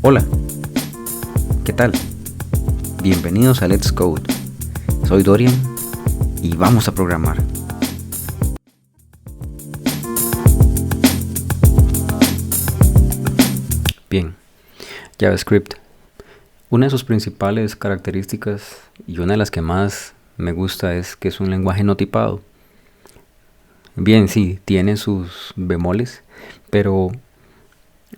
Hola, ¿qué tal? Bienvenidos a Let's Code. Soy Dorian y vamos a programar. Bien, JavaScript. Una de sus principales características y una de las que más me gusta es que es un lenguaje no tipado. Bien, sí, tiene sus bemoles, pero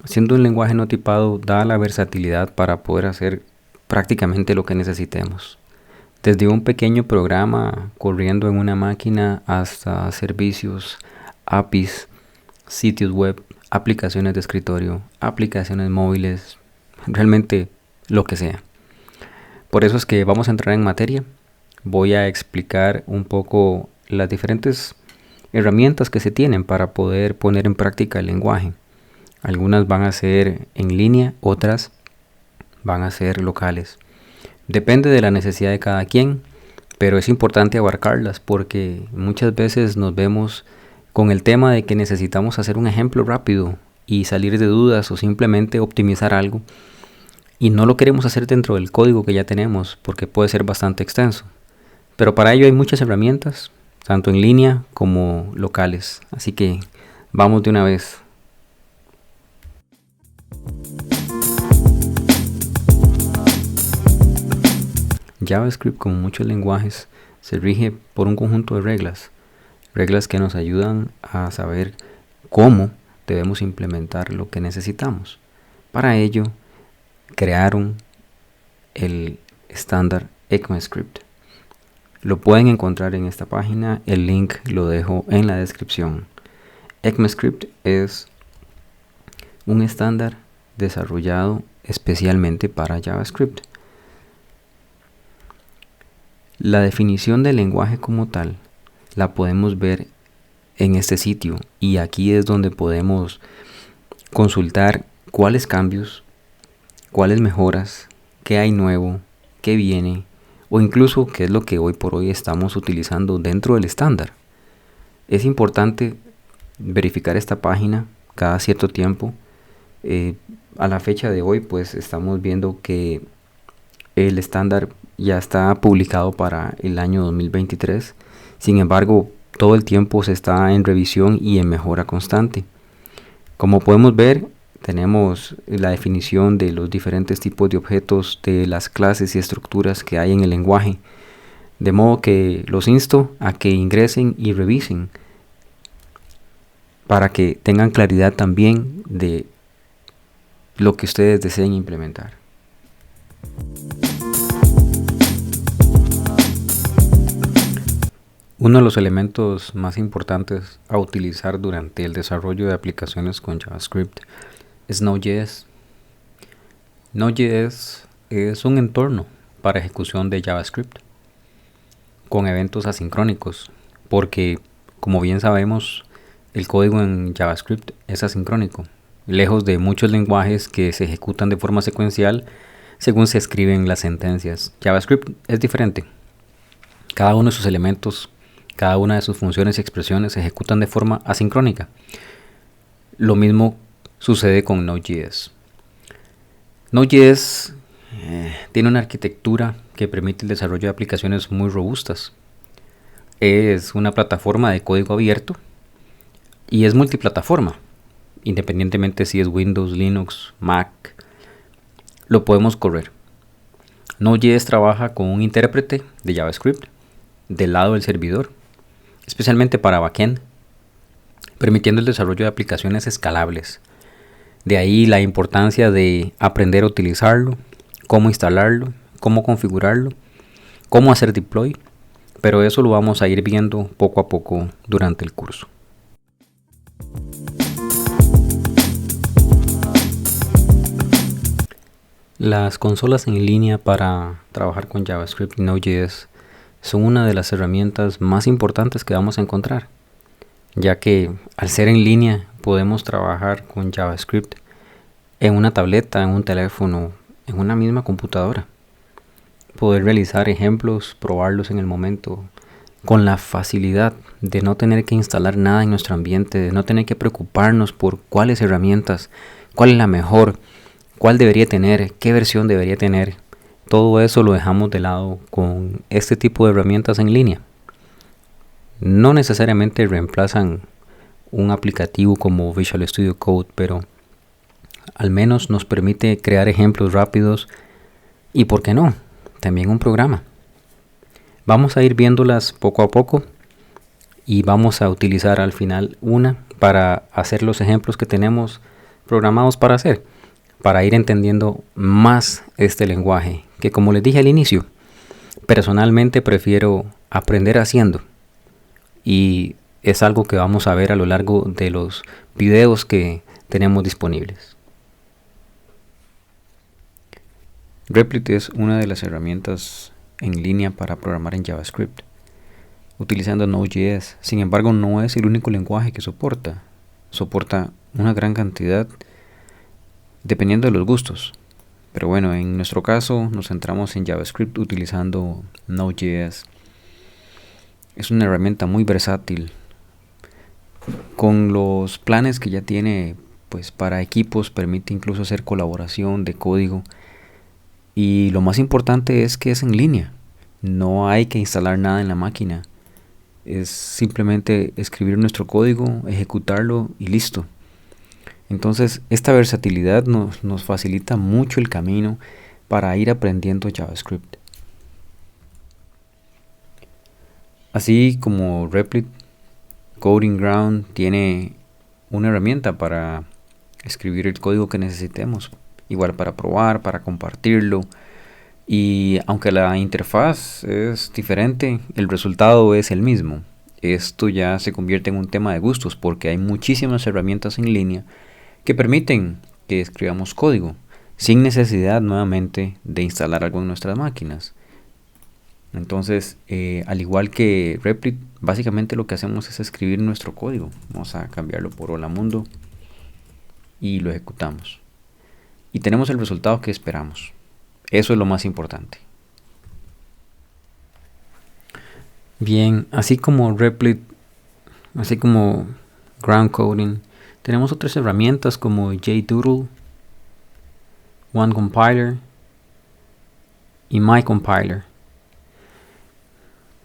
siendo un lenguaje no tipado da la versatilidad para poder hacer prácticamente lo que necesitemos. Desde un pequeño programa corriendo en una máquina hasta servicios, APIs, sitios web, aplicaciones de escritorio, aplicaciones móviles, realmente lo que sea. Por eso es que vamos a entrar en materia. Voy a explicar un poco las diferentes herramientas que se tienen para poder poner en práctica el lenguaje. Algunas van a ser en línea, otras van a ser locales. Depende de la necesidad de cada quien, pero es importante abarcarlas porque muchas veces nos vemos con el tema de que necesitamos hacer un ejemplo rápido y salir de dudas o simplemente optimizar algo y no lo queremos hacer dentro del código que ya tenemos porque puede ser bastante extenso. Pero para ello hay muchas herramientas, tanto en línea como locales. Así que vamos de una vez. JavaScript, como muchos lenguajes, se rige por un conjunto de reglas. Reglas que nos ayudan a saber cómo debemos implementar lo que necesitamos. Para ello, crearon el estándar ECMAScript. Lo pueden encontrar en esta página, el link lo dejo en la descripción. ECMAScript es un estándar desarrollado especialmente para JavaScript. La definición del lenguaje como tal la podemos ver en este sitio y aquí es donde podemos consultar cuáles cambios, cuáles mejoras, qué hay nuevo, qué viene o incluso qué es lo que hoy por hoy estamos utilizando dentro del estándar. Es importante verificar esta página cada cierto tiempo. A la fecha de hoy pues estamos viendo que el estándar ya está publicado para el año 2023. Sin embargo, todo el tiempo se está en revisión y en mejora constante. Como podemos ver, tenemos la definición de los diferentes tipos de objetos, de las clases y estructuras que hay en el lenguaje. De modo que los insto a que ingresen y revisen para que tengan claridad también de lo que ustedes deseen implementar. Uno de los elementos más importantes a utilizar durante el desarrollo de aplicaciones con JavaScript es Node.js. Node.js es un entorno para ejecución de JavaScript con eventos asincrónicos, porque como bien sabemos, el código en JavaScript es asincrónico, lejos de muchos lenguajes que se ejecutan de forma secuencial según se escriben las sentencias. JavaScript es diferente. Cada uno de sus elementos, cada una de sus funciones y expresiones se ejecutan de forma asincrónica. Lo mismo sucede con Node.js. Node.js tiene una arquitectura que permite el desarrollo de aplicaciones muy robustas. Es una plataforma de código abierto y es multiplataforma. Independientemente si es Windows, Linux, Mac, lo podemos correr. Node.js trabaja con un intérprete de JavaScript del lado del servidor, especialmente para backend, permitiendo el desarrollo de aplicaciones escalables. De ahí la importancia de aprender a utilizarlo, cómo instalarlo, cómo configurarlo, cómo hacer deploy, pero eso lo vamos a ir viendo poco a poco durante el curso. Las consolas en línea para trabajar con JavaScript y Node.js son una de las herramientas más importantes que vamos a encontrar, ya que al ser en línea podemos trabajar con JavaScript en una tableta, en un teléfono, en una misma computadora. Poder realizar ejemplos, probarlos en el momento, con la facilidad de no tener que instalar nada en nuestro ambiente, de no tener que preocuparnos por cuáles herramientas, cuál es la mejor, cuál debería tener, qué versión debería tener. Todo eso lo dejamos de lado con este tipo de herramientas en línea. No necesariamente reemplazan un aplicativo como Visual Studio Code, pero al menos nos permite crear ejemplos rápidos y, ¿por qué no?, también un programa. Vamos a ir viéndolas poco a poco y vamos a utilizar al final una para hacer los ejemplos que tenemos programados para hacer, para ir entendiendo más este lenguaje, que como les dije al inicio, personalmente prefiero aprender haciendo, y es algo que vamos a ver a lo largo de los videos que tenemos disponibles. Replit es una de las herramientas en línea para programar en JavaScript, utilizando Node.js. Sin embargo, no es el único lenguaje que soporta. Soporta una gran cantidad dependiendo de los gustos. Pero bueno, en nuestro caso nos centramos en JavaScript utilizando Node.js. Es una herramienta muy versátil. Con los planes que ya tiene, pues para equipos permite incluso hacer colaboración de código. Y lo más importante es que es en línea. No hay que instalar nada en la máquina. Es simplemente escribir nuestro código, ejecutarlo y listo. Entonces, esta versatilidad nos facilita mucho el camino para ir aprendiendo JavaScript. Así como Replit, Coding Ground tiene una herramienta para escribir el código que necesitemos. Igual para probar, para compartirlo. Y aunque la interfaz es diferente, el resultado es el mismo. Esto ya se convierte en un tema de gustos porque hay muchísimas herramientas en línea que permiten que escribamos código sin necesidad nuevamente de instalar algo en nuestras máquinas. Entonces, al igual que Replit, básicamente lo que hacemos es escribir nuestro código. Vamos a cambiarlo por Hola Mundo y lo ejecutamos. Y tenemos el resultado que esperamos. Eso es lo más importante. Bien, así como Replit, así como Ground Coding, tenemos otras herramientas como JDoodle, OneCompiler y MyCompiler.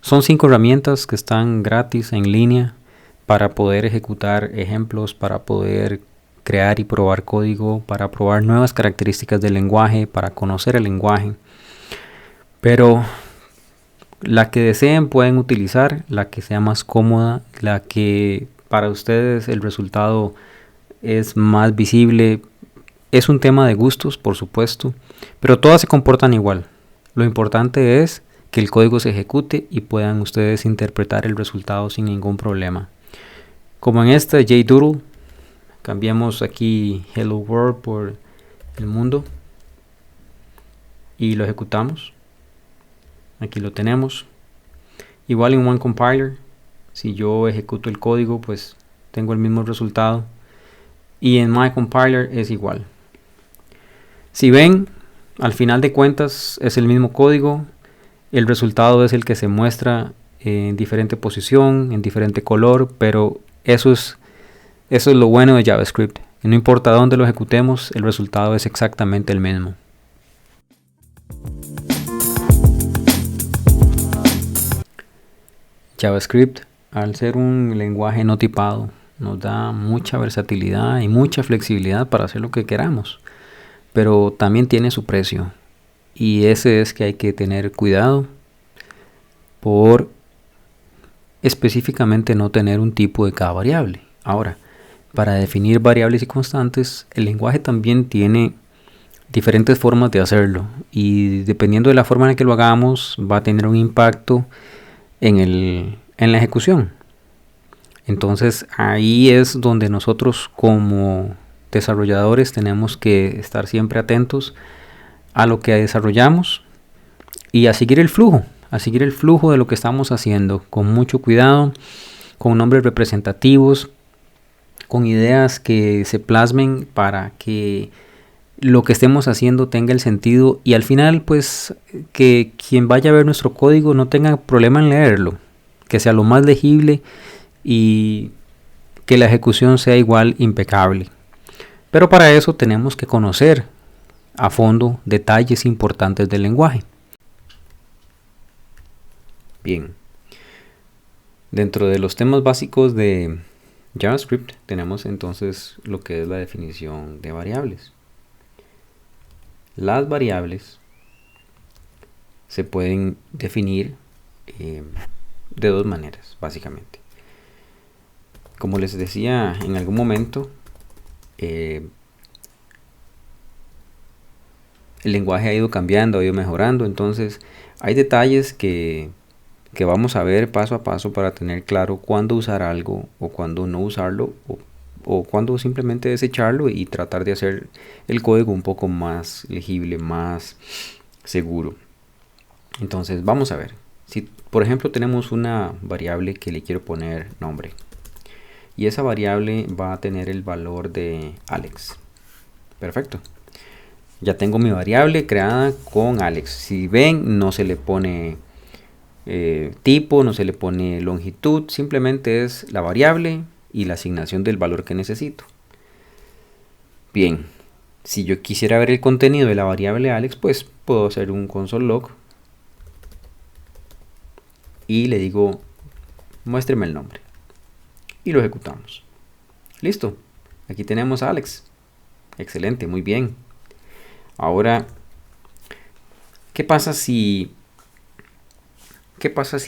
Son 5 herramientas que están gratis en línea para poder ejecutar ejemplos, para poder crear y probar código, para probar nuevas características del lenguaje, para conocer el lenguaje. Pero la que deseen pueden utilizar, la que sea más cómoda, la que para ustedes el resultado es más visible. Es un tema de gustos, por supuesto, pero todas se comportan igual. Lo importante es que el código se ejecute y puedan ustedes interpretar el resultado sin ningún problema. Como en esta JDoodle, cambiamos aquí Hello World por el mundo y lo ejecutamos. Aquí lo tenemos. Igual en OneCompiler, si yo ejecuto el código, pues tengo el mismo resultado. Y en MyCompiler es igual. Si ven, al final de cuentas es el mismo código. El resultado es el que se muestra en diferente posición, en diferente color, pero eso es lo bueno de JavaScript. No importa dónde lo ejecutemos, el resultado es exactamente el mismo. JavaScript, al ser un lenguaje no tipado, nos da mucha versatilidad y mucha flexibilidad para hacer lo que queramos, pero también tiene su precio, y ese es que hay que tener cuidado por específicamente no tener un tipo de cada variable. Ahora, para definir variables y constantes, el lenguaje también tiene diferentes formas de hacerlo, y dependiendo de la forma en la que lo hagamos va a tener un impacto en la ejecución. Entonces ahí es donde nosotros como desarrolladores tenemos que estar siempre atentos a lo que desarrollamos y a seguir el flujo de lo que estamos haciendo con mucho cuidado, con nombres representativos, con ideas que se plasmen para que lo que estemos haciendo tenga el sentido, y al final pues que quien vaya a ver nuestro código no tenga problema en leerlo, que sea lo más legible y que la ejecución sea igual impecable. Pero para eso tenemos que conocer a fondo detalles importantes del lenguaje. Bien, dentro de los temas básicos de JavaScript tenemos entonces lo que es la definición de variables. Las variables se pueden definir de dos maneras, básicamente. Como les decía en algún momento, el lenguaje ha ido cambiando, ha ido mejorando, entonces hay detalles que vamos a ver paso a paso para tener claro cuándo usar algo o cuándo no usarlo, o cuándo simplemente desecharlo y tratar de hacer el código un poco más legible, más seguro. Entonces vamos a ver. Si por ejemplo tenemos una variable que le quiero poner nombre, y esa variable va a tener el valor de Alex. Perfecto. Ya tengo mi variable creada con Alex. Si ven, no se le pone tipo, no se le pone longitud, simplemente es la variable y la asignación del valor que necesito. Bien, si yo quisiera ver el contenido de la variable Alex, pues puedo hacer un console log y le digo muéstreme el nombre y lo ejecutamos. Listo, aquí tenemos a Alex. Excelente, muy bien. Ahora, ¿qué pasa si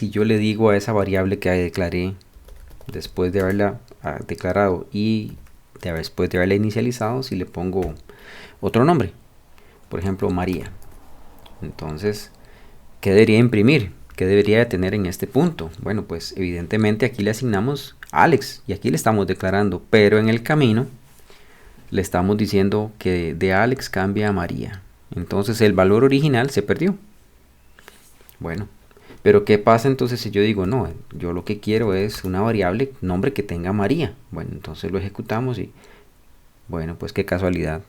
yo le digo a esa variable que declaré después de haberla declarado y después de haberla inicializado, si le pongo otro nombre? Por ejemplo, María. Entonces, ¿qué debería imprimir? ¿Qué debería de tener en este punto? Bueno, pues evidentemente aquí le asignamos Alex y aquí le estamos declarando, pero en el camino le estamos diciendo que de Alex cambia a María. Entonces el valor original se perdió. Bueno, pero ¿qué pasa entonces si yo digo, no, yo lo que quiero es una variable, nombre que tenga María? Bueno, entonces lo ejecutamos y, bueno, pues qué casualidad.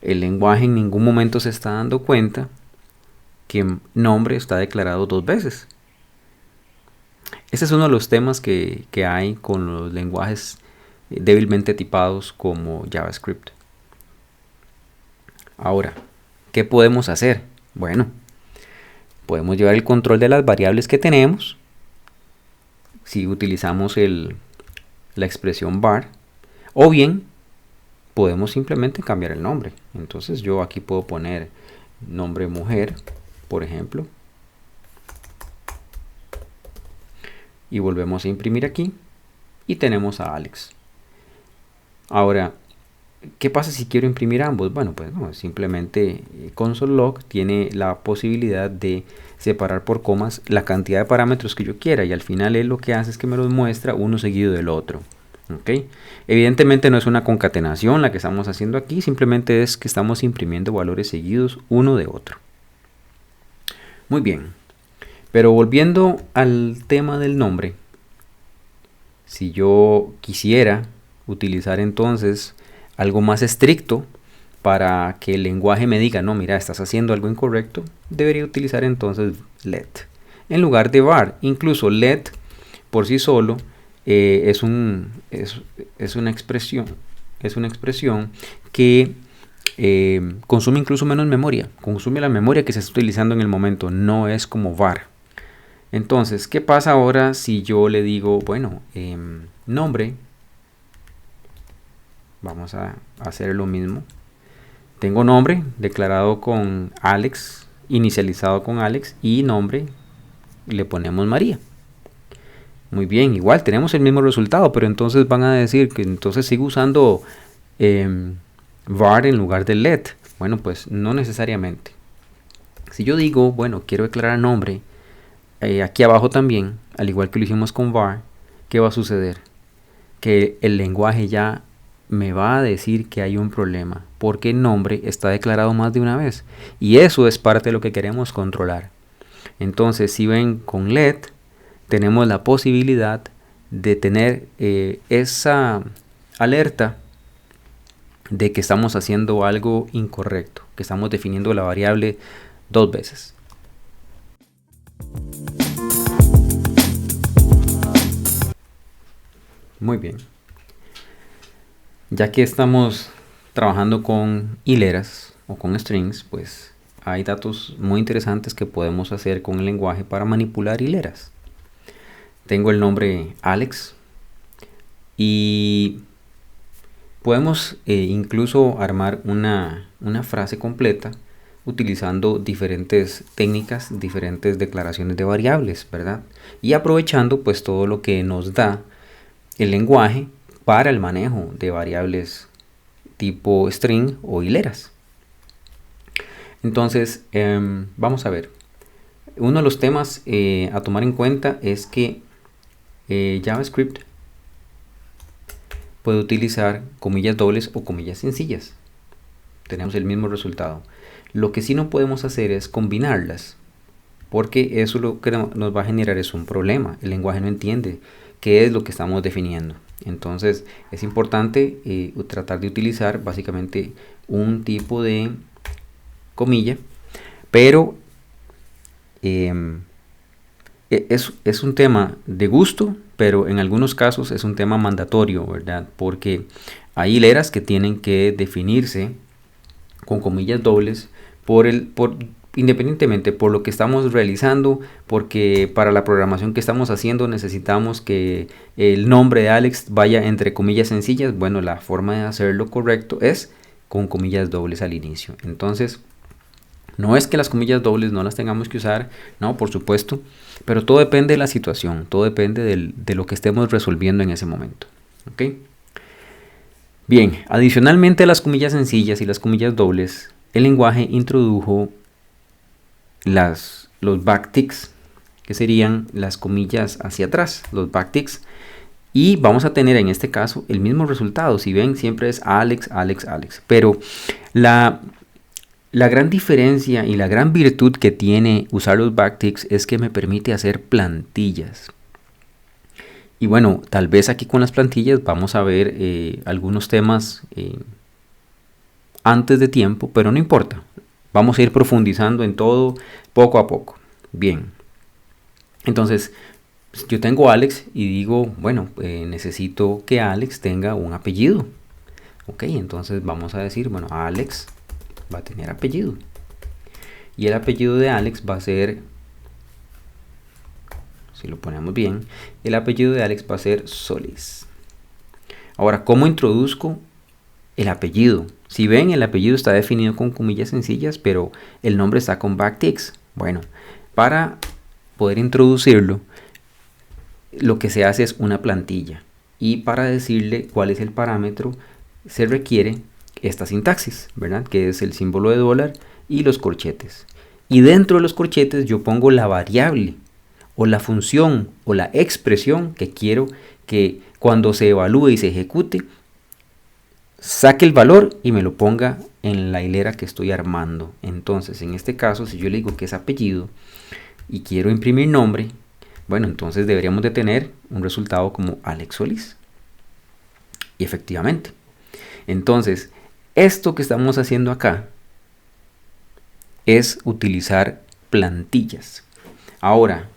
El lenguaje en ningún momento se está dando cuenta que nombre está declarado dos veces. Este es uno de los temas que hay con los lenguajes débilmente tipados como JavaScript. Ahora, ¿qué podemos hacer? Bueno, podemos llevar el control de las variables que tenemos si utilizamos la expresión var, o bien podemos simplemente cambiar el nombre. Entonces yo aquí puedo poner nombre mujer, por ejemplo, y volvemos a imprimir aquí y tenemos a Alex. Ahora, ¿qué pasa si quiero imprimir ambos? Bueno, pues no, simplemente console log tiene la posibilidad de separar por comas la cantidad de parámetros que yo quiera, y al final él lo que hace es que me los muestra uno seguido del otro. ¿Okay? Evidentemente no es una concatenación la que estamos haciendo aquí, simplemente es que estamos imprimiendo valores seguidos uno de otro. Muy bien, pero volviendo al tema del nombre, si yo quisiera utilizar entonces algo más estricto para que el lenguaje me diga, no, mira, estás haciendo algo incorrecto, debería utilizar entonces let en lugar de var. Incluso let por sí solo es una expresión que consume incluso menos memoria, consume la memoria que se está utilizando en el momento, no es como var. Entonces, ¿qué pasa ahora si yo le digo, bueno, nombre? Vamos a hacer lo mismo. Tengo nombre declarado con Alex, inicializado con Alex, y nombre le ponemos María. Muy bien, igual tenemos el mismo resultado, pero entonces van a decir que entonces sigo usando var en lugar de let. Bueno, pues no necesariamente. Si yo digo, bueno, quiero declarar nombre aquí abajo también, al igual que lo hicimos con var, ¿qué va a suceder? Que el lenguaje ya me va a decir que hay un problema, porque el nombre está declarado más de una vez, y eso es parte de lo que queremos controlar. Entonces, si ven con let, tenemos la posibilidad de tener esa alerta de que estamos haciendo algo incorrecto, que estamos definiendo la variable dos veces. Muy bien. Ya que estamos trabajando con hileras, o con strings, pues hay datos muy interesantes que podemos hacer con el lenguaje para manipular hileras. Tengo el nombre Alex y podemos incluso armar una frase completa utilizando diferentes técnicas, diferentes declaraciones de variables, ¿verdad? Y aprovechando pues todo lo que nos da el lenguaje para el manejo de variables tipo string o hileras. Entonces, vamos a ver. Uno de los temas a tomar en cuenta es que JavaScript puede utilizar comillas dobles o comillas sencillas. Tenemos el mismo resultado. Lo que sí no podemos hacer es combinarlas, porque eso lo que nos va a generar es un problema. El lenguaje no entiende qué es lo que estamos definiendo. Entonces es importante tratar de utilizar básicamente un tipo de comilla, pero es un tema de gusto, pero en algunos casos es un tema mandatorio, ¿verdad? Porque hay hileras que tienen que definirse con comillas dobles independientemente por lo que estamos realizando, porque para la programación que estamos haciendo necesitamos que el nombre de Alex vaya entre comillas sencillas. Bueno, la forma de hacerlo correcto es con comillas dobles al inicio. Entonces, no es que las comillas dobles no las tengamos que usar, no, por supuesto, pero todo depende de la situación, todo depende de lo que estemos resolviendo en ese momento. ¿Ok? Bien, adicionalmente a las comillas sencillas y las comillas dobles, el lenguaje introdujo los backticks, que serían las comillas hacia atrás, los backticks, y vamos a tener en este caso el mismo resultado. Si ven, siempre es Alex, Alex, Alex, pero la gran diferencia y la gran virtud que tiene usar los backticks es que me permite hacer plantillas. Y bueno, tal vez aquí con las plantillas vamos a ver algunos temas antes de tiempo, pero no importa. Vamos a ir profundizando en todo poco a poco. Bien. Entonces, yo tengo Alex y digo, bueno, necesito que Alex tenga un apellido. Ok, entonces vamos a decir, bueno, Alex va a tener apellido. Y el apellido de Alex va a ser, si lo ponemos bien, el apellido de Alex va a ser Solís. Ahora, ¿cómo introduzco el apellido? Si ven, el apellido está definido con comillas sencillas, pero el nombre está con backticks. Bueno, para poder introducirlo, lo que se hace es una plantilla. Y para decirle cuál es el parámetro, se requiere esta sintaxis, ¿verdad? Que es el símbolo de dólar y los corchetes. Y dentro de los corchetes yo pongo la variable o la función o la expresión que quiero que cuando se evalúe y se ejecute, saque el valor y me lo ponga en la hilera que estoy armando. Entonces, en este caso, si yo le digo que es apellido y quiero imprimir nombre, bueno, entonces deberíamos de tener un resultado como Alex Solís. Y efectivamente. Entonces, esto que estamos haciendo acá es utilizar plantillas. Ahora,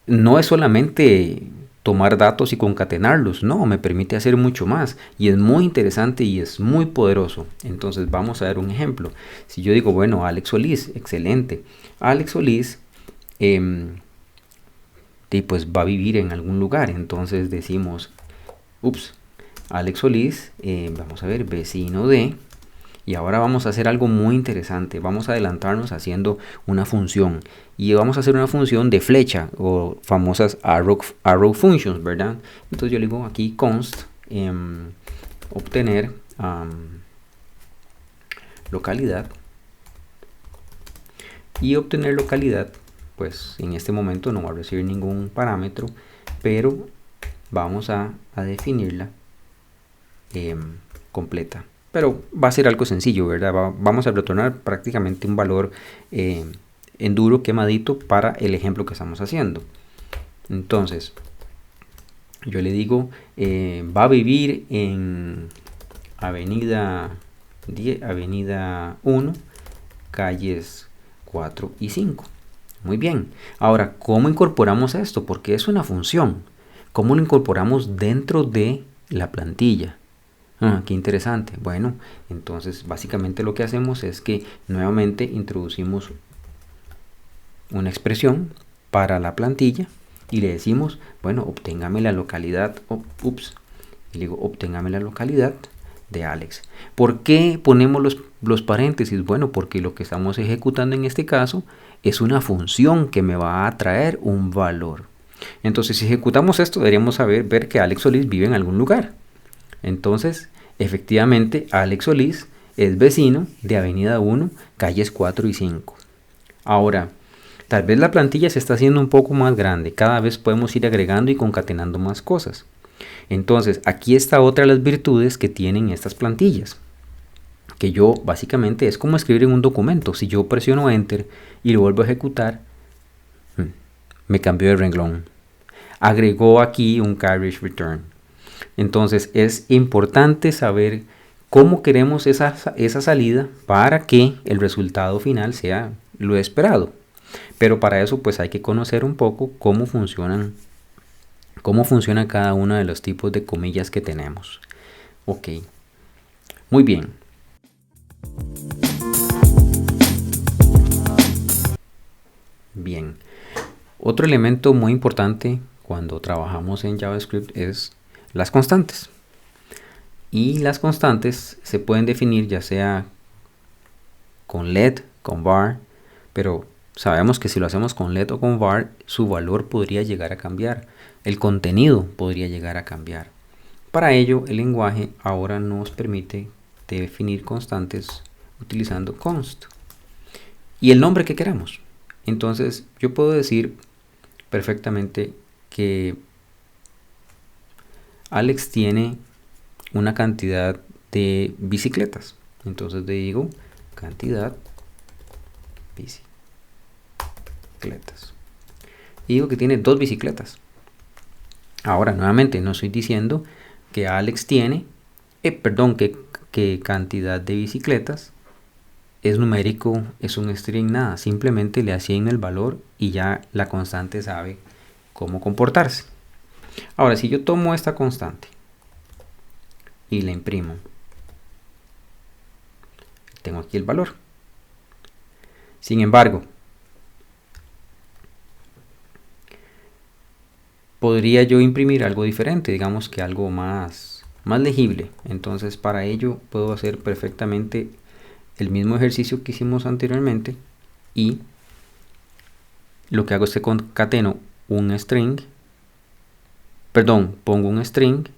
no es solamente tomar datos y concatenarlos, no, me permite hacer mucho más y es muy interesante y es muy poderoso. Entonces vamos a ver un ejemplo. Si yo digo, bueno, Alex Solís, excelente. Alex Solís pues va a vivir en algún lugar, entonces decimos, Alex Solís, vamos a ver, vecino de, y ahora vamos a hacer algo muy interesante. Vamos a adelantarnos haciendo una función. Y vamos a hacer una función de flecha o famosas arrow functions, ¿verdad? Entonces yo le digo aquí const obtener localidad. Y obtener localidad, pues en este momento no va a recibir ningún parámetro, pero vamos a definirla completa. Pero va a ser algo sencillo, ¿verdad? Vamos a retornar prácticamente un valor en duro quemadito para el ejemplo que estamos haciendo. Entonces, yo le digo, va a vivir en avenida 1, calles 4 y 5. Muy bien. Ahora, ¿cómo incorporamos esto? Porque es una función. ¿Cómo lo incorporamos dentro de la plantilla? Ah, qué interesante. Bueno, entonces básicamente lo que hacemos es que nuevamente introducimos una expresión para la plantilla y le decimos, bueno, obténgame la localidad, y le digo, obténgame la localidad de Alex. ¿Por qué ponemos los paréntesis? Bueno, porque lo que estamos ejecutando en este caso es una función que me va a traer un valor. Entonces, si ejecutamos esto, deberíamos ver que Alex Solís vive en algún lugar. Entonces, efectivamente, Alex Solís es vecino de Avenida 1, calles 4 y 5. Ahora, tal vez la plantilla se está haciendo un poco más grande. Cada vez podemos ir agregando y concatenando más cosas. Entonces, aquí está otra de las virtudes que tienen estas plantillas. Que yo básicamente es como escribir en un documento. Si yo presiono Enter y lo vuelvo a ejecutar, me cambió de renglón. Agregó aquí un carriage return. Entonces es importante saber cómo queremos esa salida para que el resultado final sea lo esperado. Pero para eso pues hay que conocer un poco cómo funciona cada uno de los tipos de comillas que tenemos. Ok, muy bien. Bien, otro elemento muy importante cuando trabajamos en JavaScript es las constantes. Y las constantes se pueden definir ya sea con let, con var, pero sabemos que si lo hacemos con let o con var, su valor podría llegar a cambiar, el contenido podría llegar a cambiar. Para ello, el lenguaje ahora nos permite definir constantes utilizando const y el nombre que queramos. Entonces, yo puedo decir perfectamente que Alex tiene una cantidad de bicicletas. Entonces le digo cantidad bicicletas. Y digo que tiene 2 bicicletas. Ahora, nuevamente, no estoy diciendo que Alex tiene, que cantidad de bicicletas es numérico, es un string, nada. Simplemente le asigno el valor y ya la constante sabe cómo comportarse. Ahora, si yo tomo esta constante y la imprimo, tengo aquí el valor. Sin embargo, podría yo imprimir algo diferente, digamos que algo más legible. Entonces, para ello puedo hacer perfectamente el mismo ejercicio que hicimos anteriormente y lo que hago es que concateneo un string, pongo un string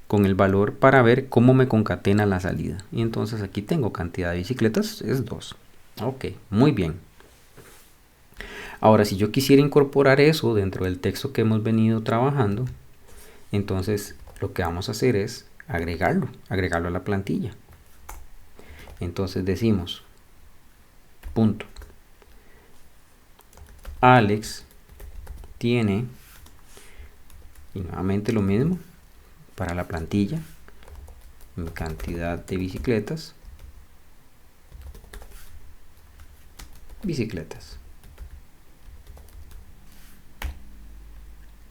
con el valor para ver cómo me concatena la salida. Y entonces aquí tengo cantidad de bicicletas, es 2. Ok, muy bien. Ahora, si yo quisiera incorporar eso dentro del texto que hemos venido trabajando, entonces lo que vamos a hacer es agregarlo a la plantilla. Entonces decimos, punto, Alex tiene, y nuevamente lo mismo, para la plantilla, cantidad de bicicletas,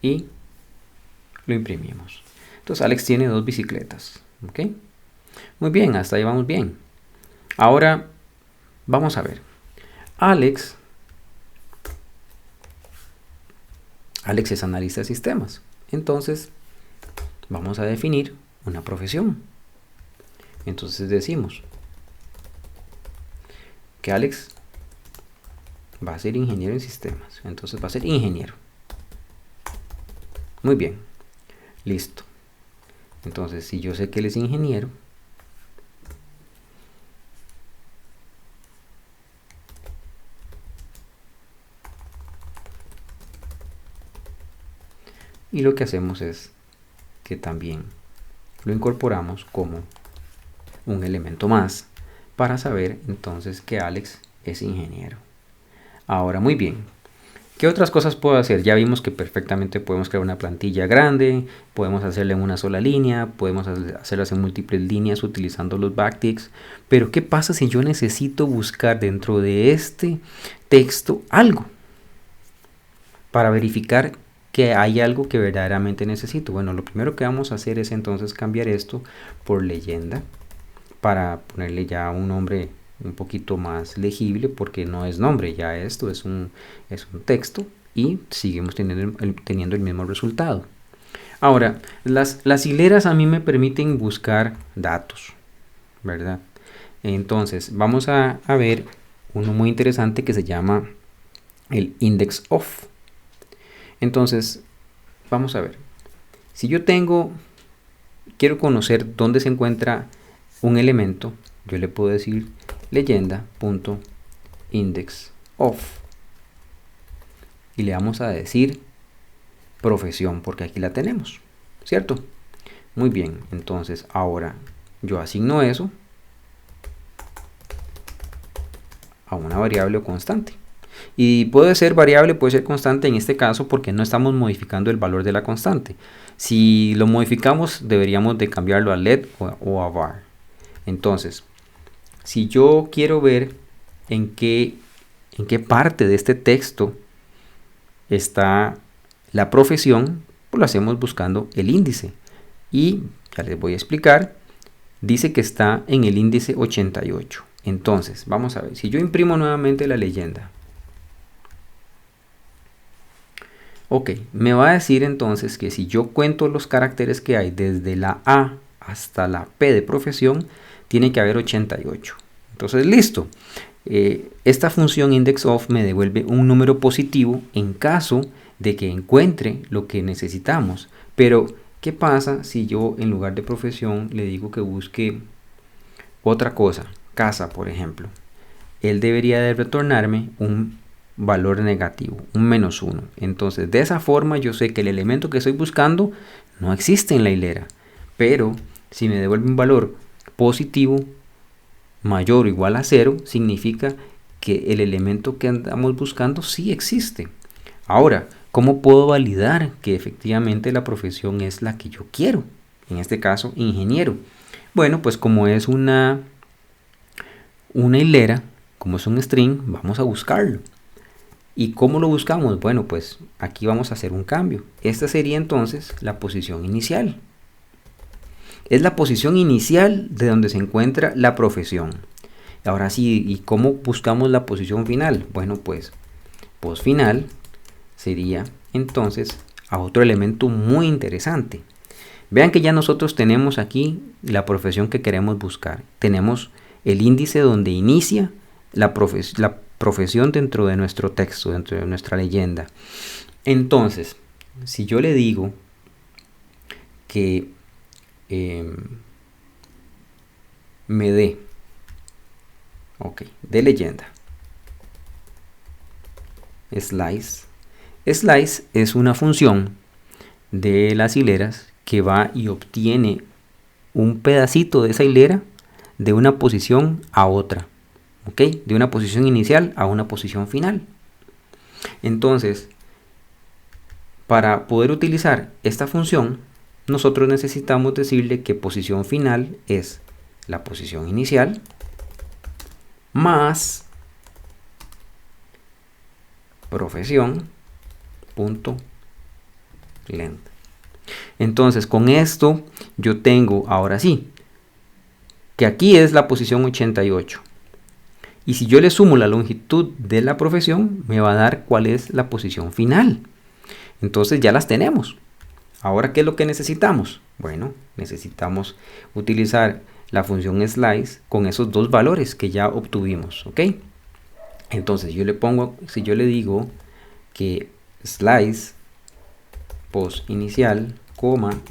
y lo imprimimos. Entonces Alex tiene 2 bicicletas. ¿Ok? Muy bien, hasta ahí vamos bien. Ahora vamos a ver. Alex es analista de sistemas. Entonces vamos a definir una profesión. Entonces decimos que Alex va a ser ingeniero en sistemas. Entonces va a ser ingeniero. Muy bien. Listo. Entonces, si yo sé que él es ingeniero, y lo que hacemos es que también lo incorporamos como un elemento más para saber entonces que Alex es ingeniero. Ahora, muy bien. ¿Qué otras cosas puedo hacer? Ya vimos que perfectamente podemos crear una plantilla grande, podemos hacerla en una sola línea, podemos hacerlas en múltiples líneas utilizando los backticks. Pero ¿qué pasa si yo necesito buscar dentro de este texto algo para verificar que hay algo que verdaderamente necesito. Bueno, lo primero que vamos a hacer es entonces cambiar esto por leyenda para ponerle ya un nombre un poquito más legible, porque no es nombre, ya esto es un texto y seguimos teniendo el mismo resultado. Ahora, las hileras a mí me permiten buscar datos, ¿verdad? Entonces, vamos a ver uno muy interesante que se llama el index of. Entonces, vamos a ver. Si yo quiero conocer dónde se encuentra un elemento, yo le puedo decir leyenda.index of y le vamos a decir profesión, porque aquí la tenemos, ¿cierto? Muy bien, entonces ahora yo asigno eso a una variable o constante. Y puede ser variable, puede ser constante en este caso porque no estamos modificando el valor de la constante. Si lo modificamos deberíamos de cambiarlo a let o a var. Entonces, si yo quiero ver en qué parte de este texto está la profesión, pues lo hacemos buscando el índice. Y ya les voy a explicar. Dice que está en el índice 88. Entonces, vamos a ver. Si yo imprimo nuevamente la leyenda. Ok, me va a decir entonces que si yo cuento los caracteres que hay desde la A hasta la P de profesión, tiene que haber 88. Entonces, listo. Esta función indexOf me devuelve un número positivo en caso de que encuentre lo que necesitamos. Pero, ¿qué pasa si yo en lugar de profesión le digo que busque otra cosa? Casa, por ejemplo. Él debería de retornarme un valor negativo, un -1. Entonces, de esa forma yo sé que el elemento que estoy buscando no existe en la hilera. Pero, si me devuelve un valor positivo mayor o igual a 0, significa que el elemento que andamos buscando sí existe. Ahora, ¿cómo puedo validar que efectivamente la profesión es la que yo quiero? En este caso, ingeniero. Bueno, pues como es una hilera, como es un string, vamos a buscarlo. ¿Y cómo lo buscamos? Bueno, pues aquí vamos a hacer un cambio. Esta sería entonces la posición inicial. Es la posición inicial de donde se encuentra la profesión. Ahora sí, ¿y cómo buscamos la posición final? Bueno, pues post final sería entonces a otro elemento muy interesante. Vean que ya nosotros tenemos aquí la profesión que queremos buscar. Tenemos el índice donde inicia la profesión dentro de nuestro texto, dentro de nuestra leyenda. Entonces, si yo le digo que me dé de leyenda slice es una función de las hileras que va y obtiene un pedacito de esa hilera de una posición a otra, de una posición inicial a una posición final. Entonces, para poder utilizar esta función, nosotros necesitamos decirle que posición final es la posición inicial más profesión.length. Entonces, con esto yo tengo ahora sí que aquí es la posición 88. Y si yo le sumo la longitud de la profesión, me va a dar cuál es la posición final. Entonces ya las tenemos. Ahora, ¿qué es lo que necesitamos? Bueno, necesitamos utilizar la función slice con esos dos valores que ya obtuvimos, ¿ok? Entonces yo le pongo, si yo le digo que slice post inicial, coma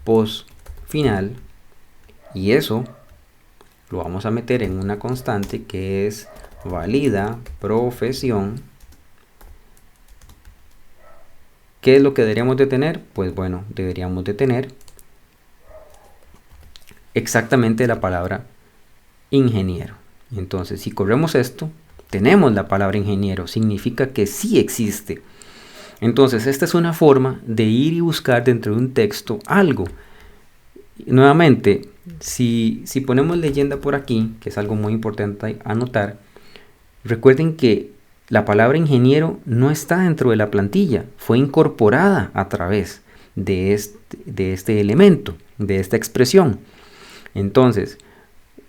post final, y eso lo vamos a meter en una constante que es valida profesión. ¿Qué es lo que deberíamos de tener? Pues bueno, deberíamos de tener exactamente la palabra ingeniero. Entonces, si corremos esto, tenemos la palabra ingeniero, significa que sí existe. Entonces, esta es una forma de ir y buscar dentro de un texto algo. Nuevamente, si ponemos leyenda por aquí, que es algo muy importante anotar, recuerden que La palabra ingeniero no está dentro de la plantilla, fue incorporada a través de este elemento, de esta expresión. Entonces,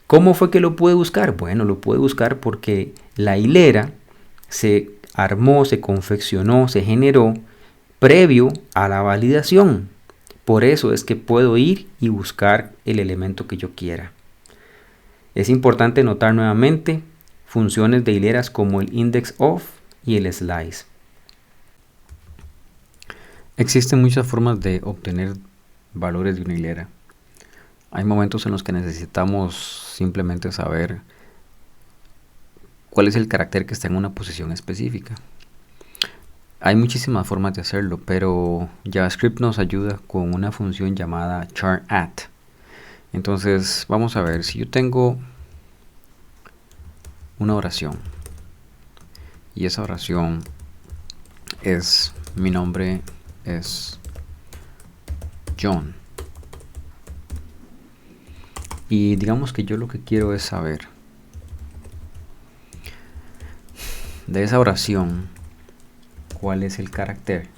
¿cómo fue que lo pude buscar? Bueno, lo pude buscar porque la hilera se armó, se confeccionó, se generó previo a la validación. Por eso es que puedo ir y buscar el elemento que yo quiera. Es importante notar nuevamente funciones de hileras como el index of y el slice. Existen muchas formas de obtener valores de una hilera. Hay momentos en los que necesitamos simplemente saber cuál es el carácter que está en una posición específica. Hay muchísimas formas de hacerlo, pero JavaScript nos ayuda con una función llamada char_at. Entonces, vamos a ver, si yo tengo una oración y esa oración es, mi nombre es John, y digamos que yo lo que quiero es saber de esa oración cuál es el carácter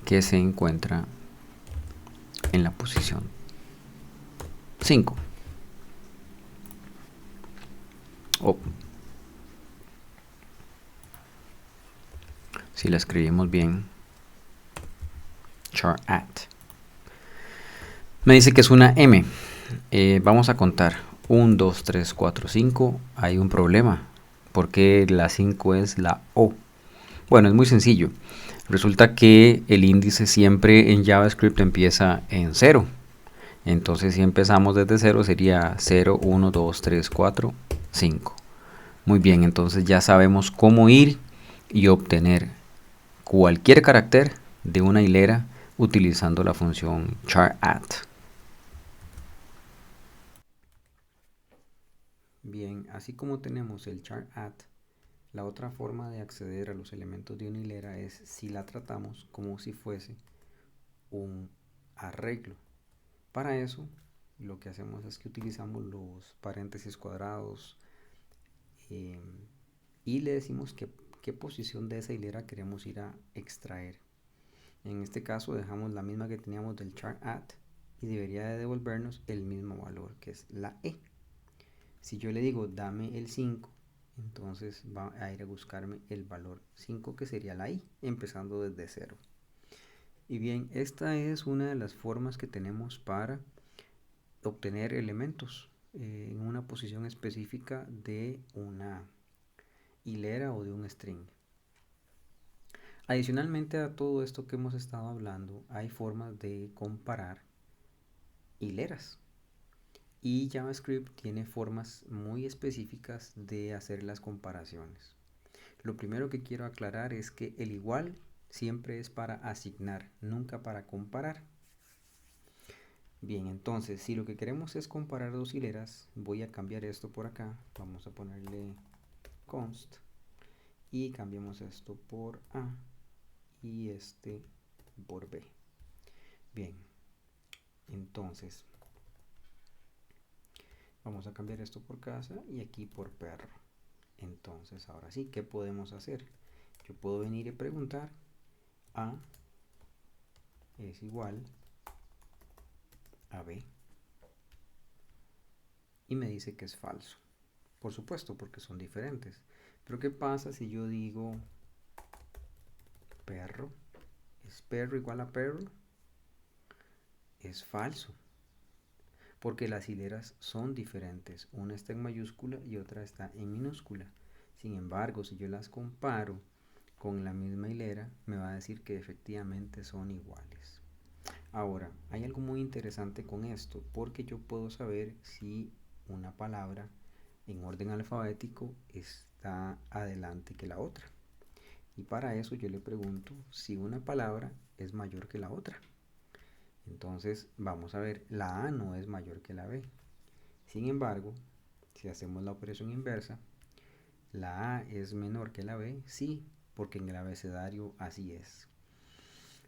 que se encuentra en la posición 5. Si la escribimos bien, char_at. Me dice que es una M. Vamos a contar 1, 2, 3, 4, 5. Hay un problema, porque la 5 es la O. Bueno, es muy sencillo. Resulta que el índice siempre en JavaScript empieza en 0. Entonces si empezamos desde 0 sería 0, 1, 2, 3, 4, 5. Muy bien, entonces ya sabemos cómo ir y obtener cualquier carácter de una hilera utilizando la función char_at. Bien, así como tenemos el char_at, la otra forma de acceder a los elementos de una hilera es si la tratamos como si fuese un arreglo. Para eso, lo que hacemos es que utilizamos los paréntesis cuadrados eh, y le decimos qué posición de esa hilera queremos ir a extraer. En este caso dejamos la misma que teníamos del char_at y debería de devolvernos el mismo valor, que es la E. Si yo le digo dame el 5, entonces va a ir a buscarme el valor 5, que sería la I, empezando desde 0. Y bien, esta es una de las formas que tenemos para obtener elementos en una posición específica de una hilera o de un string. Adicionalmente a todo esto que hemos estado hablando, hay formas de comparar hileras. Y JavaScript tiene formas muy específicas de hacer las comparaciones. Lo primero que quiero aclarar es que el igual siempre es para asignar, nunca para comparar. Bien, entonces si lo que queremos es comparar dos hileras, voy a cambiar esto por acá. Vamos a ponerle const y cambiamos esto por A y este por B. Bien, entonces vamos a cambiar esto por casa y aquí por perro. Entonces ahora sí, ¿qué podemos hacer? Yo puedo venir y preguntar A es igual a B y me dice que es falso. Por supuesto, porque son diferentes. Pero ¿qué pasa si yo digo perro? ¿Es perro igual a perro? Es falso, porque las hileras son diferentes. Una está en mayúscula y otra está en minúscula. Sin embargo, si yo las comparo con la misma hilera, me va a decir que efectivamente son iguales. Ahora, hay algo muy interesante con esto, porque yo puedo saber si una palabra en orden alfabético está adelante que la otra. Y para eso yo le pregunto si una palabra es mayor que la otra. Entonces vamos a ver, la A no es mayor que la B. Sin embargo, si hacemos la operación inversa, la A es menor que la B, sí, porque en el abecedario así es.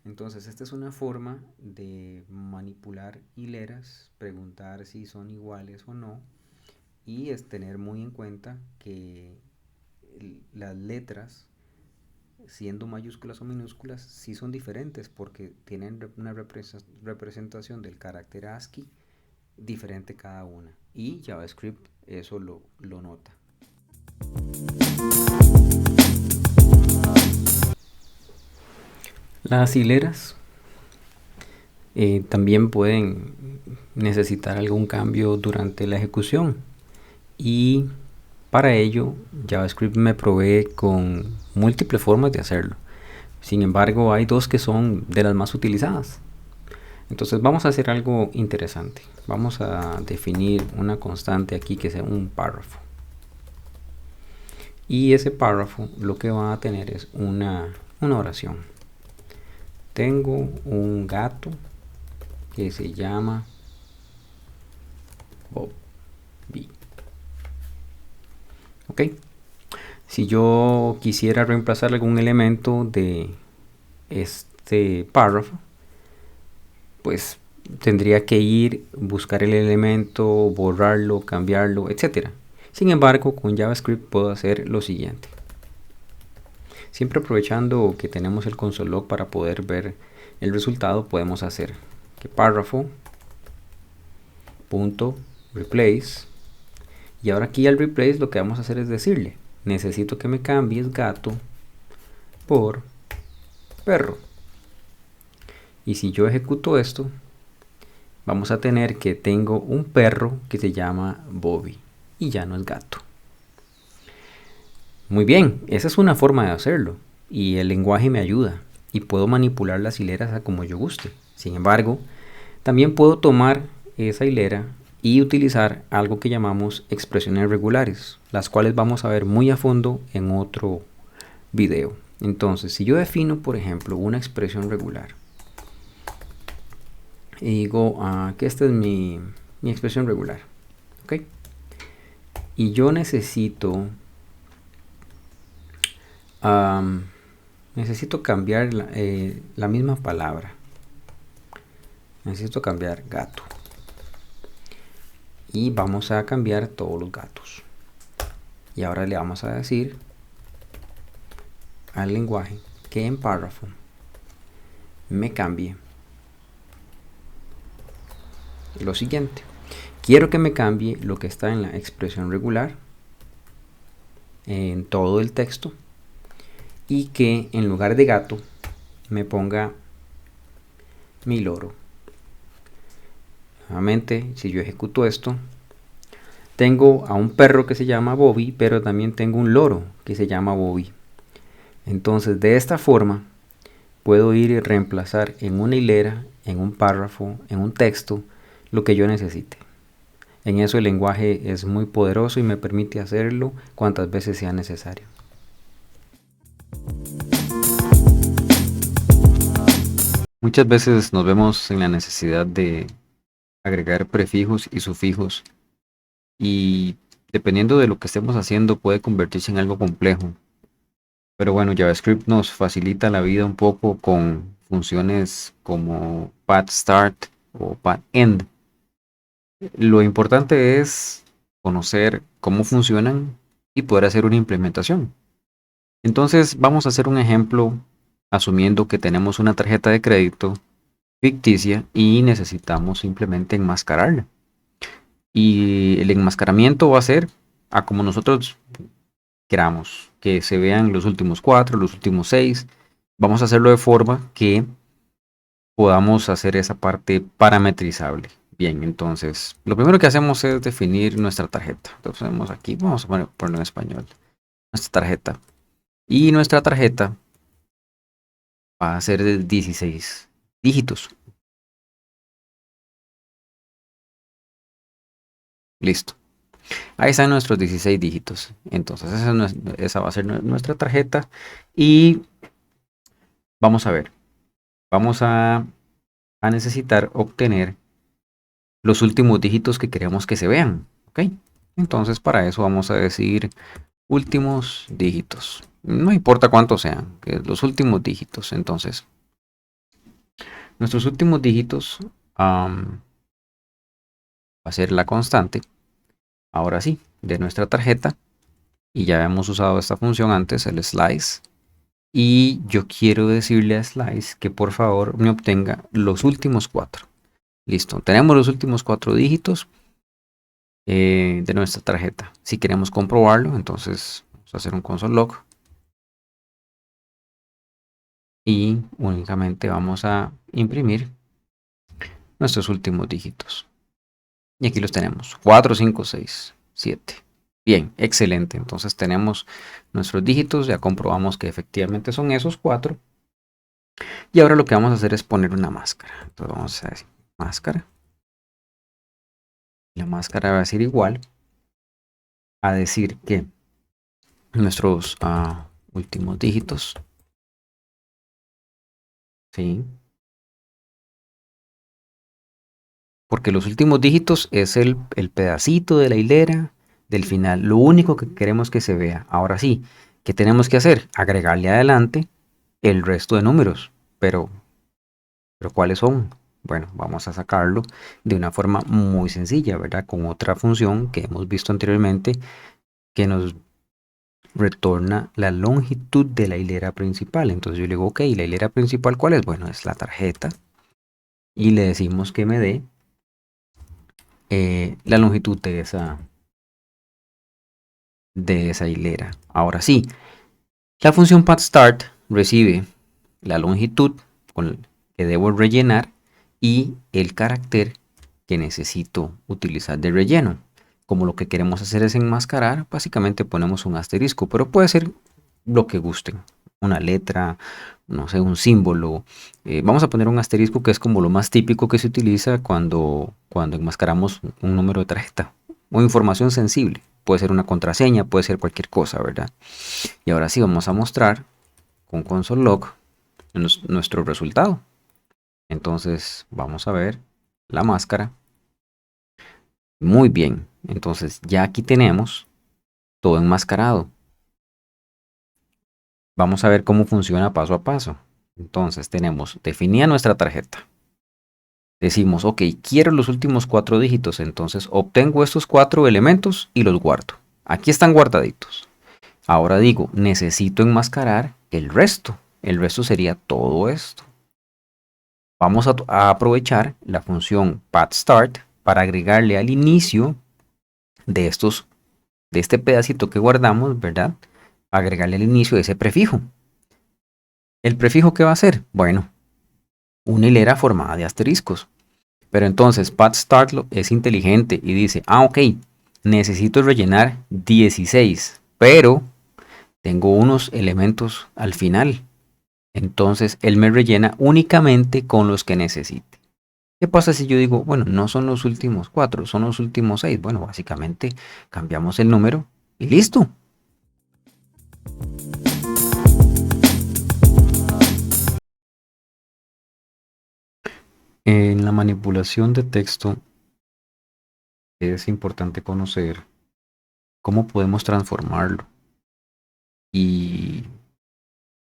Entonces esta es una forma de manipular hileras, preguntar si son iguales o no, y es tener muy en cuenta que las letras, siendo mayúsculas o minúsculas, sí son diferentes porque tienen una representación del carácter ASCII diferente cada una. Y JavaScript eso lo nota. Las hileras también pueden necesitar algún cambio durante la ejecución, y para ello JavaScript me provee con múltiples formas de hacerlo. Sin embargo, hay dos que son de las más utilizadas. Entonces vamos a hacer algo interesante. Vamos a definir una constante aquí que sea un párrafo. Y ese párrafo lo que va a tener es una oración. Tengo un gato que se llama Bobby. ¿Ok? Si yo quisiera reemplazar algún elemento de este párrafo, pues tendría que ir, buscar el elemento, borrarlo, cambiarlo, etc. Sin embargo, con JavaScript puedo hacer lo siguiente. Siempre aprovechando que tenemos el console log para poder ver el resultado, podemos hacer que párrafo punto replace, y ahora aquí al replace lo que vamos a hacer es decirle: necesito que me cambies gato por perro. Y si yo ejecuto esto, vamos a tener que tengo un perro que se llama Bobby y ya no es gato. Muy bien, esa es una forma de hacerlo y el lenguaje me ayuda y puedo manipular las hileras a como yo guste. Sin embargo, también puedo tomar esa hilera y utilizar algo que llamamos expresiones regulares, las cuales vamos a ver muy a fondo en otro video. Entonces, si yo defino, por ejemplo, una expresión regular y digo que esta es mi expresión regular, ¿ok? Y yo necesito cambiar la misma palabra. Necesito cambiar gato. Y vamos a cambiar todos los gatos. Y ahora le vamos a decir al lenguaje que en párrafo me cambie lo siguiente. Quiero que me cambie lo que está en la expresión regular en todo el texto, y que en lugar de gato me ponga mi loro. Nuevamente, si yo ejecuto esto, tengo a un perro que se llama Bobby, pero también tengo un loro que se llama Bobby. Entonces, de esta forma puedo ir y reemplazar en una hilera, en un párrafo, en un texto, lo que yo necesite. En eso el lenguaje es muy poderoso y me permite hacerlo cuantas veces sea necesario. Muchas veces nos vemos en la necesidad de agregar prefijos y sufijos, y dependiendo de lo que estemos haciendo puede convertirse en algo complejo. Pero bueno, JavaScript nos facilita la vida un poco con funciones como path start o path end. Lo importante es conocer cómo funcionan y poder hacer una implementación. Entonces vamos a hacer un ejemplo asumiendo que tenemos una tarjeta de crédito ficticia y necesitamos simplemente enmascararla. Y el enmascaramiento va a ser a como nosotros queramos, que se vean los últimos 4, los últimos 6. Vamos a hacerlo de forma que podamos hacer esa parte parametrizable. Bien, entonces lo primero que hacemos es definir nuestra tarjeta. Entonces tenemos aquí, vamos a ponerlo en español, nuestra tarjeta. Y nuestra tarjeta va a ser de 16 dígitos. Listo. Ahí están nuestros 16 dígitos. Entonces esa va a ser nuestra tarjeta. Y vamos a ver. Vamos a necesitar obtener los últimos dígitos que queremos que se vean. ¿Ok? Entonces para eso vamos a decir últimos dígitos. No importa cuántos sean, los últimos dígitos. Entonces, nuestros últimos dígitos va a ser la constante, ahora sí, de nuestra tarjeta. y ya hemos usado esta función antes, el slice. Y yo quiero decirle a slice que por favor me obtenga los últimos 4. Listo, tenemos los últimos 4 dígitos de nuestra tarjeta. Si queremos comprobarlo, entonces vamos a hacer un console log y únicamente vamos a imprimir nuestros últimos dígitos. Y aquí los tenemos, 4, 5, 6, 7. Bien, excelente. Entonces tenemos nuestros dígitos, ya comprobamos que efectivamente son esos 4. Y ahora lo que vamos a hacer es poner una máscara. Entonces vamos a decir máscara. La máscara va a ser igual a decir que nuestros últimos dígitos, ¿sí? Porque los últimos dígitos es el pedacito de la hilera del final. Lo único que queremos que se vea. Ahora sí, ¿qué tenemos que hacer? Agregarle adelante el resto de números. Pero ¿cuáles son? Bueno, vamos a sacarlo de una forma muy sencilla, ¿verdad? Con otra función que hemos visto anteriormente que nos retorna la longitud de la hilera principal. Entonces yo le digo, ok, la hilera principal, ¿cuál es? Bueno, es la tarjeta. Y le decimos que me dé la longitud de esa hilera. Ahora sí, la función pathStart recibe la longitud que debo rellenar y el carácter que necesito utilizar de relleno. Como lo que queremos hacer es enmascarar, básicamente ponemos un asterisco, pero puede ser lo que gusten. Una letra, no sé, un símbolo. Vamos a poner un asterisco que es como lo más típico que se utiliza cuando enmascaramos un número de tarjeta o información sensible. Puede ser una contraseña, puede ser cualquier cosa, ¿verdad? Y ahora sí vamos a mostrar con console log nuestro resultado. Entonces vamos a ver la máscara. Muy bien. Entonces ya aquí tenemos todo enmascarado. Vamos a ver cómo funciona paso a paso. Entonces tenemos definida nuestra tarjeta. Decimos, ok, quiero los últimos 4 dígitos. Entonces obtengo estos 4 elementos y los guardo. Aquí están guardaditos. Ahora digo, necesito enmascarar el resto. El resto sería todo esto. Vamos a aprovechar la función pathStart para agregarle al inicio de este pedacito que guardamos, ¿verdad? Agregarle al inicio ese prefijo. ¿El prefijo qué va a hacer? Bueno, una hilera formada de asteriscos. Pero entonces pathStart es inteligente y dice, ok, necesito rellenar 16, pero tengo unos elementos al final. Entonces él me rellena únicamente con los que necesite. ¿Qué pasa si yo digo, bueno, no son los últimos 4, son los últimos 6? Bueno, básicamente cambiamos el número y listo. En la manipulación de texto es importante conocer cómo podemos transformarlo. Y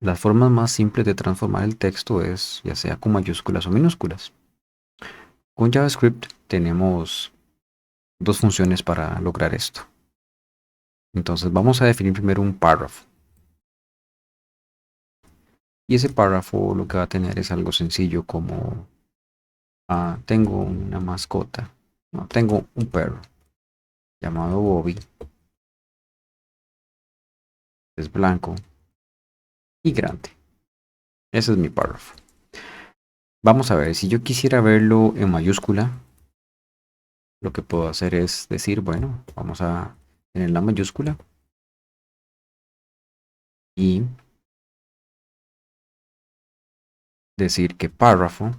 las formas más simples de transformar el texto es ya sea con mayúsculas o minúsculas. Con JavaScript tenemos dos funciones para lograr esto. Entonces vamos a definir primero un párrafo. Y ese párrafo lo que va a tener es algo sencillo como tengo una mascota. No, tengo un perro llamado Bobby. Es blanco y grande. Ese es mi párrafo. Vamos a ver, si yo quisiera verlo en mayúscula, lo que puedo hacer es decir, bueno, vamos a tener la mayúscula y decir que párrafo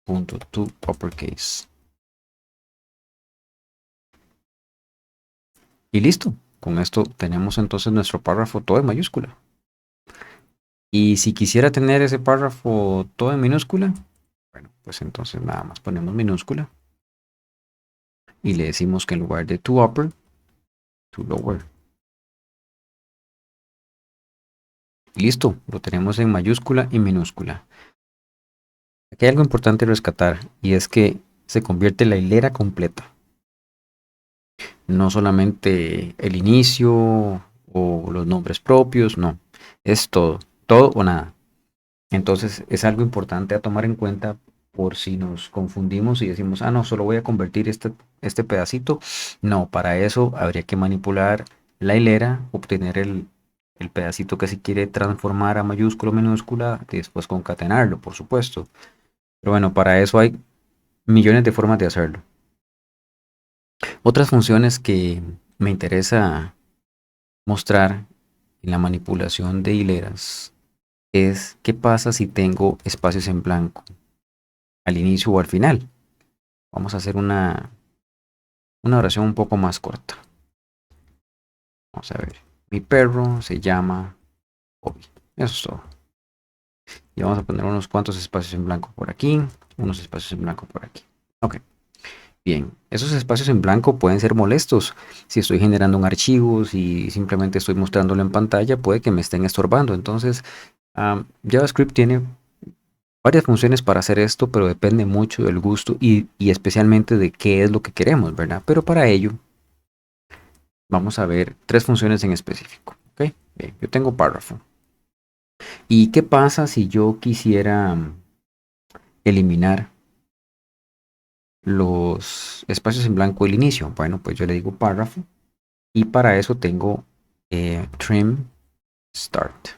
punto to uppercase. Y listo. Con esto tenemos entonces nuestro párrafo todo en mayúscula. Y si quisiera tener ese párrafo todo en minúscula, bueno, pues entonces nada más ponemos minúscula y le decimos que en lugar de to upper, to lower. Y listo, lo tenemos en mayúscula y minúscula. Aquí hay algo importante rescatar y es que se convierte en la hilera completa. No solamente el inicio o los nombres propios, no. Es todo, todo o nada. Entonces es algo importante a tomar en cuenta por si nos confundimos y decimos, ah, no, solo voy a convertir este pedacito. No, para eso habría que manipular la hilera, obtener el pedacito que se quiere transformar a mayúscula o minúscula y después concatenarlo, por supuesto. Pero bueno, para eso hay millones de formas de hacerlo. Otras funciones que me interesa mostrar en la manipulación de hileras es qué pasa si tengo espacios en blanco al inicio o al final. Vamos a hacer una oración un poco más corta. Vamos a ver. Mi perro se llama Bobby. Eso es todo. Y vamos a poner unos cuantos espacios en blanco por aquí, unos espacios en blanco por aquí. Ok. Bien, esos espacios en blanco pueden ser molestos. Si estoy generando un archivo, si simplemente estoy mostrándolo en pantalla, puede que me estén estorbando. Entonces, JavaScript tiene varias funciones para hacer esto, pero depende mucho del gusto y especialmente de qué es lo que queremos, ¿verdad? Pero para ello, vamos a ver tres funciones en específico. ¿Ok? Bien, yo tengo párrafo. ¿Y qué pasa si yo quisiera eliminar los espacios en blanco del inicio? Bueno, pues yo le digo párrafo y para eso tengo trim start.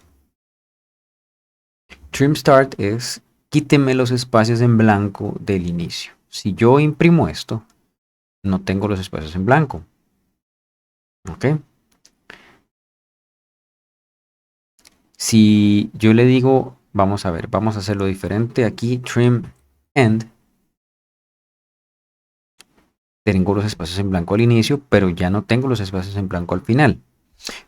Trim start es quíteme los espacios en blanco del inicio. Si yo imprimo esto, no tengo los espacios en blanco. ¿Ok? Si yo le digo, vamos a ver, vamos a hacerlo diferente. Aquí trim end, tengo los espacios en blanco al inicio, pero ya no tengo los espacios en blanco al final.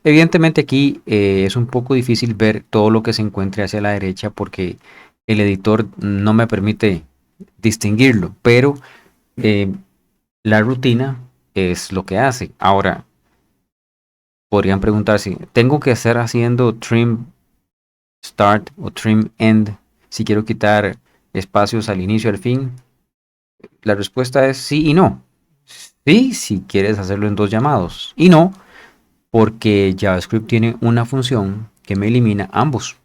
Evidentemente aquí es un poco difícil ver todo lo que se encuentre hacia la derecha porque el editor no me permite distinguirlo, pero la rutina es lo que hace. Ahora, podrían preguntar si tengo que estar haciendo trim start o trim end si quiero quitar espacios al inicio y al fin. La respuesta es sí y no. Sí, si quieres hacerlo en dos llamados. Y no, porque JavaScript tiene una función que me elimina ambos.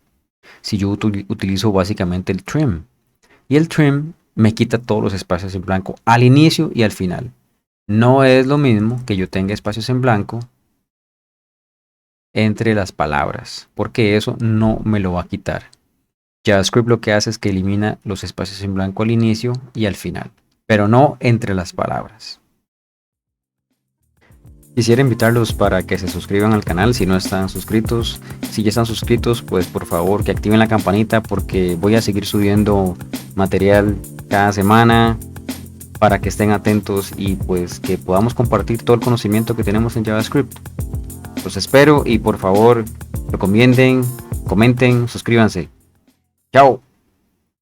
Si yo utilizo básicamente el trim. Y el trim me quita todos los espacios en blanco al inicio y al final. No es lo mismo que yo tenga espacios en blanco entre las palabras, porque eso no me lo va a quitar. JavaScript lo que hace es que elimina los espacios en blanco al inicio y al final, pero no entre las palabras. Quisiera invitarlos para que se suscriban al canal si no están suscritos. Si ya están suscritos, pues por favor que activen la campanita porque voy a seguir subiendo material cada semana para que estén atentos y pues que podamos compartir todo el conocimiento que tenemos en JavaScript. Los espero y por favor recomienden, comenten, suscríbanse. Chao.